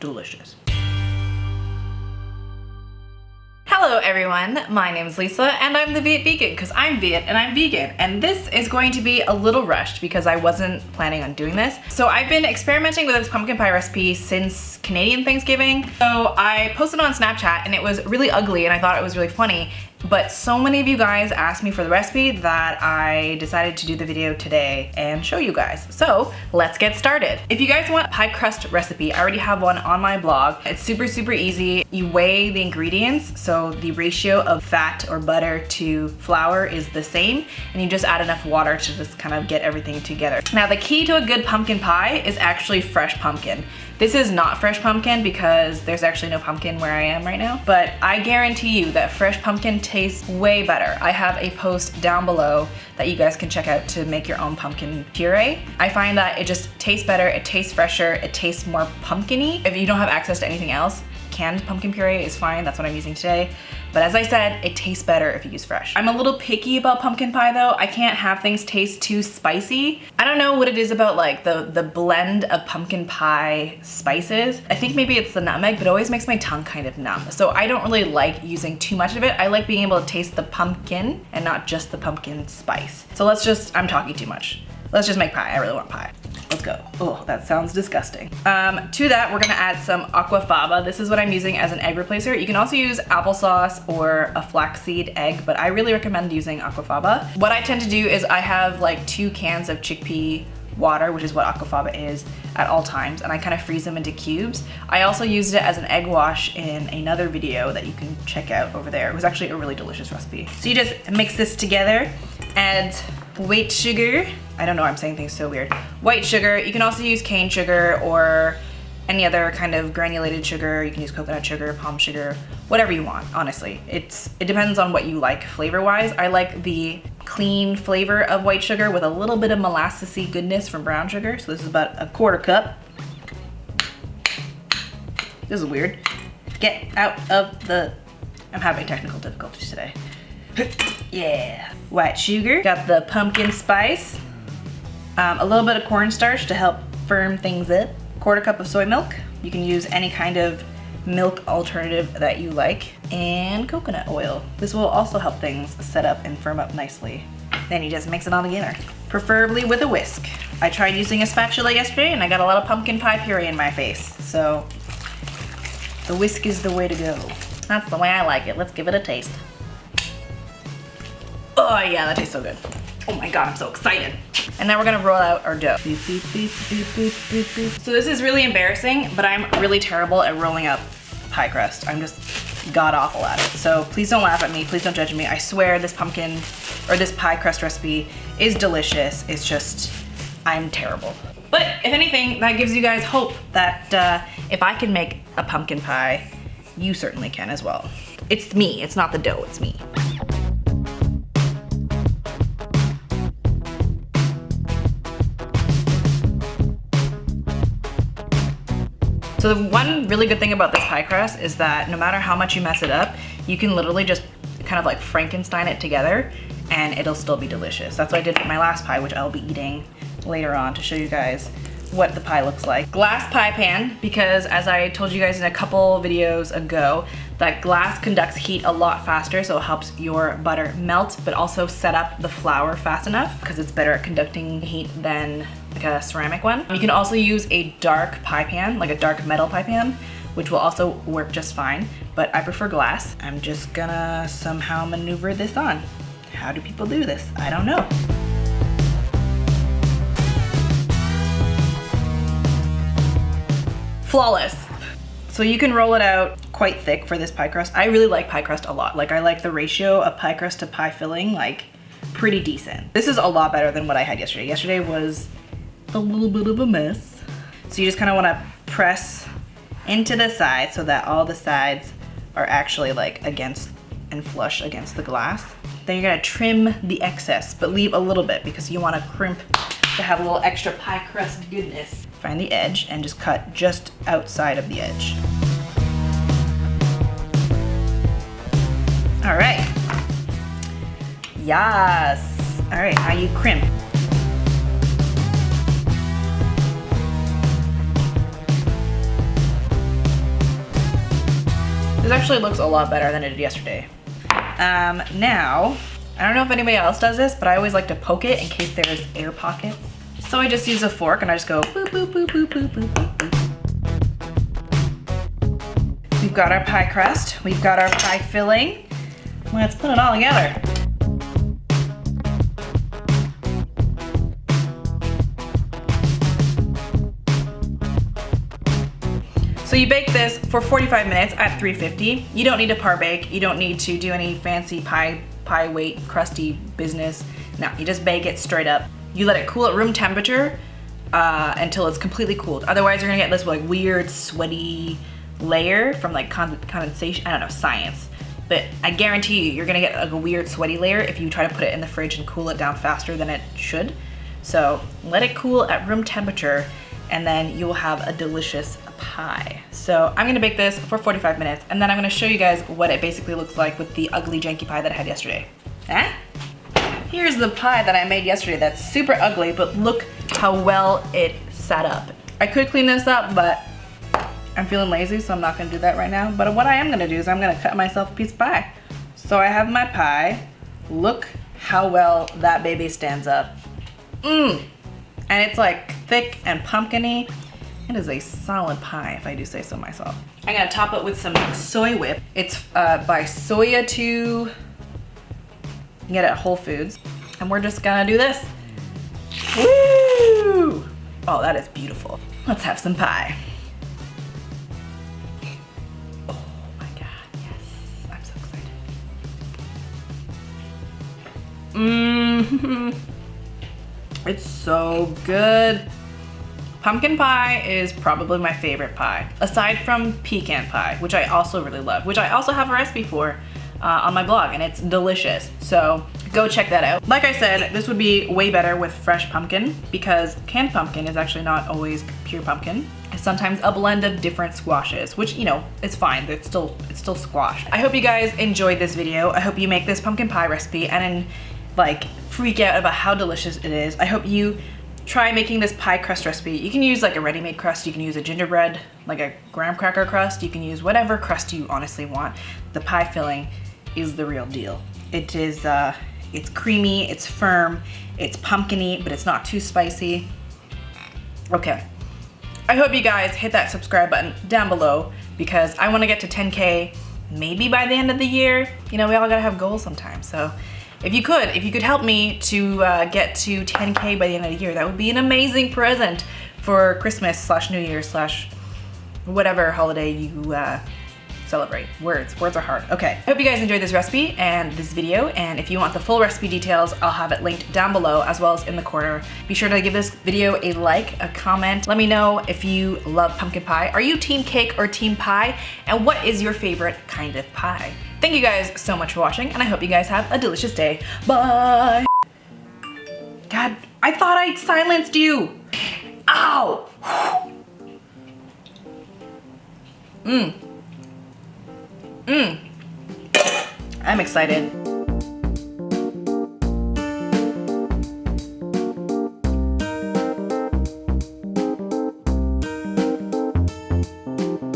delicious. Hello everyone, my name is Lisa and I'm the Viet vegan because I'm Viet and I'm vegan, and this is going to be a little rushed because I wasn't planning on doing this. So I've been experimenting with this pumpkin pie recipe since Canadian Thanksgiving. So I posted on Snapchat and it was really ugly and I thought it was really funny, but so many of you guys asked me for the recipe that I decided to do the video today and show you guys. So let's get started. If you guys want a pie crust recipe, I already have one on my blog. It's super easy. You weigh the ingredients, so the ratio of fat or butter to flour is the same, and you just add enough water to just kind of get everything together. Now the key to a good pumpkin pie is actually fresh pumpkin. This is not fresh pumpkin because there's actually no pumpkin where I am right now, but I guarantee you that fresh pumpkin tastes way better. I have a post down below that you guys can check out to make your own pumpkin puree. I find that it just tastes better, it tastes fresher, it tastes more pumpkin-y. If you don't have access to anything else, canned pumpkin puree is fine, that's what I'm using today. But as I said, it tastes better if you use fresh. I'm a little picky about pumpkin pie though. I can't have things taste too spicy. I don't know what it is about like the blend of pumpkin pie spices. I think maybe it's the nutmeg, but it always makes my tongue kind of numb. So I don't really like using too much of it. I like being able to taste the pumpkin and not just the pumpkin spice. So I'm talking too much. Let's just make pie. I really want pie. Let's go. Oh, that sounds disgusting. To that, we're gonna add some aquafaba. This is what I'm using as an egg replacer. You can also use applesauce or a flaxseed egg, but I really recommend using aquafaba. What I tend to do is I have like 2 cans of chickpea water, which is what aquafaba is, at all times, and I kind of freeze them into cubes. I also used it as an egg wash in another video that you can check out over there. It was actually a really delicious recipe. So you just mix this together, add white sugar. I don't know, I'm saying things so weird. White sugar, you can also use cane sugar or any other kind of granulated sugar. You can use coconut sugar, palm sugar, whatever you want, honestly. It depends on what you like flavor-wise. I like the clean flavor of white sugar with a little bit of molassesy goodness from brown sugar. So this is about a 1/4 cup. This is weird. Get out of the... I'm having technical difficulties today. Yeah. White sugar, got the pumpkin spice, a little bit of cornstarch to help firm things up, 1/4 cup of soy milk. You can use any kind of milk alternative that you like, and coconut oil. This will also help things set up and firm up nicely. Then you just mix it all together, preferably with a whisk. I tried using a spatula yesterday and I got a lot of pumpkin pie puree in my face, so the whisk is the way to go. That's the way I like it. Let's give it a taste. Oh yeah, that tastes so good. Oh my God, I'm so excited. And now we're gonna roll out our dough. Beep, beep, beep, beep, beep, beep, beep. So this is really embarrassing, but I'm really terrible at rolling out pie crust. I'm just god awful at it. So please don't laugh at me, please don't judge me. I swear this this pie crust recipe is delicious. It's just, I'm terrible. But if anything, that gives you guys hope that if I can make a pumpkin pie, you certainly can as well. It's me, it's not the dough, it's me. So the one really good thing about this pie crust is that no matter how much you mess it up, you can literally just kind of like Frankenstein it together and it'll still be delicious. That's what I did for my last pie, which I'll be eating later on to show you guys what the pie looks like. Glass pie pan, because as I told you guys in a couple videos ago, that glass conducts heat a lot faster, so it helps your butter melt, but also set up the flour fast enough because it's better at conducting heat than like a ceramic one. You can also use a dark pie pan, like a dark metal pie pan, which will also work just fine, but I prefer glass. I'm just gonna somehow maneuver this on. How do people do this? I don't know. Flawless. So you can roll it out quite thick for this pie crust. I really like pie crust a lot. Like I like the ratio of pie crust to pie filling, like pretty decent. This is a lot better than what I had yesterday. Yesterday was a little bit of a mess. So you just kind of want to press into the side so that all the sides are actually like against and flush against the glass. Then you're gonna trim the excess, but leave a little bit because you want to crimp to have a little extra pie crust goodness. Find the edge and just cut just outside of the edge. All right. Yes. All right, now you crimp. This actually looks a lot better than it did yesterday. Now, I don't know if anybody else does this, but I always like to poke it in case there's air pockets. So I just use a fork and I just go boop, boop, boop, boop, boop, boop, boop, boop. We've got our pie crust. We've got our pie filling. Let's put it all together. So you bake this for 45 minutes at 350. You don't need to par bake. You don't need to do any fancy pie weight crusty business. No, you just bake it straight up. You let it cool at room temperature until it's completely cooled. Otherwise, you're gonna get this like weird sweaty layer from like condensation. I don't know, science. But I guarantee you, you're gonna get like a weird sweaty layer if you try to put it in the fridge and cool it down faster than it should. So let it cool at room temperature and then you will have a delicious pie. So I'm gonna bake this for 45 minutes and then I'm gonna show you guys what it basically looks like with the ugly janky pie that I had yesterday. Here's the pie that I made yesterday that's super ugly, but look how well it sat up. I could clean this up, but I'm feeling lazy, so I'm not gonna do that right now. But what I am gonna do is I'm gonna cut myself a piece of pie. So I have my pie. Look how well that baby stands up. And it's like thick and pumpkin-y. It is a solid pie, if I do say so myself. I'm gonna top it with some soy whip. It's by Soya 2. You can get it at Whole Foods. And we're just gonna do this. Woo! Oh, that is beautiful. Let's have some pie. Oh my God, yes. I'm so excited. It's so good. Pumpkin pie is probably my favorite pie, aside from pecan pie, which I also really love, which I also have a recipe for on my blog, and it's delicious. So go check that out. Like I said, this would be way better with fresh pumpkin because canned pumpkin is actually not always pure pumpkin. It's sometimes a blend of different squashes, which, you know, it's fine. It's still squash. I hope you guys enjoyed this video. I hope you make this pumpkin pie recipe and then like freak out about how delicious it is. I hope you try making this pie crust recipe. You can use like a ready-made crust. You can use a gingerbread, like a graham cracker crust. You can use whatever crust you honestly want. The pie filling is the real deal. It is, it's creamy, it's firm, it's pumpkin-y, but it's not too spicy. Okay. I hope you guys hit that subscribe button down below because I want to get to 10K maybe by the end of the year. You know, we all gotta have goals sometimes. So if you could help me to get to 10K by the end of the year, that would be an amazing present for Christmas / New Year / whatever holiday you celebrate. Words are hard. Okay, I hope you guys enjoyed this recipe and this video, and if you want the full recipe details, I'll have it linked down below as well as in the corner. Be sure to give this video a like, a comment. Let me know if you love pumpkin pie. Are you team cake or team pie? And what is your favorite kind of pie? Thank you guys so much for watching, and I hope you guys have a delicious day. Bye! God, I thought I silenced you! Ow! I'm excited.